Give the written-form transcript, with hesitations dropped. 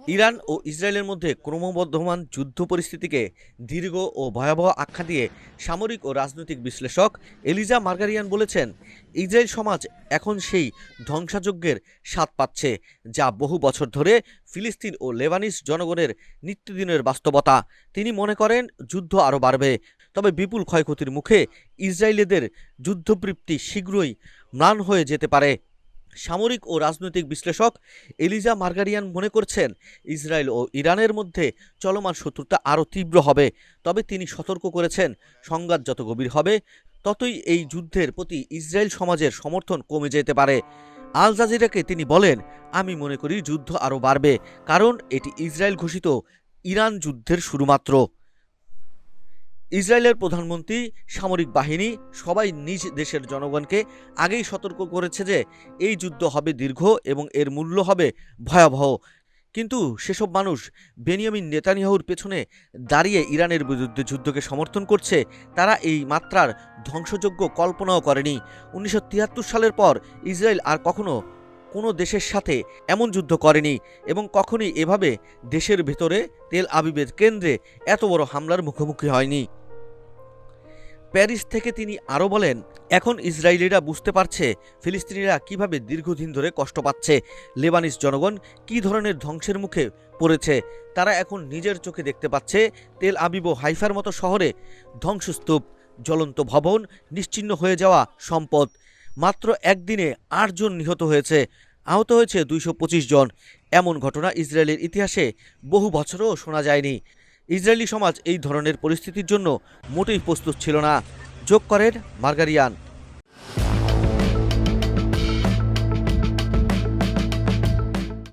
Iran ও ইসরায়েলের মধ্যে ক্রমবর্ধমান যুদ্ধ পরিস্থিতিকে দীর্ঘ ও ভয়াবহ আখ্যা দিয়ে সামরিক ও রাজনৈতিক বিশ্লেষক এলিজা মার্গারিয়ান বলেছেন, ইসরায়েল সমাজ এখন সেই ধ্বংসযজ্ঞের স্বাদ পাচ্ছে যা বহু বছর ধরে ফিলিস্তিন ও লেবানিস জনগণের নিত্যদিনের বাস্তবতা। তিনি মনে করেন যুদ্ধ আরও বাড়বে, তবে বিপুল ক্ষয়ক্ষতির মুখে ইসরায়েলিদের যুদ্ধতৃপ্তি শীঘ্রই ম্লান হয়ে যেতে পারে। সামরিক ও রাজনৈতিক বিশ্লেষক এলিজা মার্গারিয়ান মনে করছেন, ইসরায়েল ও ইরানের মধ্যে চলমান শত্রুতা আরও তীব্র হবে। তবে তিনি সতর্ক করেছেন, সংঘাত যত গভীর হবে ততই এই যুদ্ধের প্রতি ইসরায়েল সমাজের সমর্থন কমে যেতে পারে। আল জাজিরাকে তিনি বলেন, আমি মনে করি যুদ্ধ আরও বাড়বে, কারণ এটি ইসরায়েল ঘোষিত ইরান যুদ্ধের শুরুমাত্র। ইসরায়েলের প্রধানমন্ত্রী, সামরিক বাহিনী সবাই নিজ দেশের জনগণকে আগেই সতর্ক করেছে যে এই যুদ্ধ হবে দীর্ঘ এবং এর মূল্য হবে ভয়াবহ। কিন্তু সেসব মানুষ বেনিয়ামিন নেতানিয়াহুর পেছনে দাঁড়িয়ে ইরানের বিরুদ্ধে যুদ্ধকে সমর্থন করছে, তারা এই মাত্রার ধ্বংসযজ্ঞ কল্পনাও করেনি। 1973 সালের পর ইসরায়েল আর কখনো কোনো দেশের সাথে এমন যুদ্ধ করেনি এবং কখনই এভাবে দেশের ভেতরে তেল আবিবের কেন্দ্রে এত বড় হামলার মুখোমুখি হয়নি। প্যারিস থেকে তিনি আরও বলেন, এখন ইসরায়েলিরা বুঝতে পারছে ফিলিস্তিনিরা কিভাবে দীর্ঘদিন ধরে কষ্ট পাচ্ছে, লেবানিস জনগণ কী ধরনের ধ্বংসের মুখে পড়েছে। তারা এখন নিজের চোখে দেখতে পাচ্ছে তেল আবিব ও হাইফার মতো শহরে ধ্বংসস্তূপ, জ্বলন্ত ভবন, নিশ্চিহ্ন হয়ে যাওয়া সম্পদ। মাত্র একদিনে ৮ জন নিহত হয়েছে, আহত হয়েছে ২২৫ জন। এমন ঘটনা ইসরায়েলের ইতিহাসে বহু বছরও শোনা যায়নি। ইসরায়েলি সমাজ এই ধরনের পরিস্থিতির জন্য মোটেই প্রস্তুত ছিল না, যোগ করেন মার্গারিয়ান।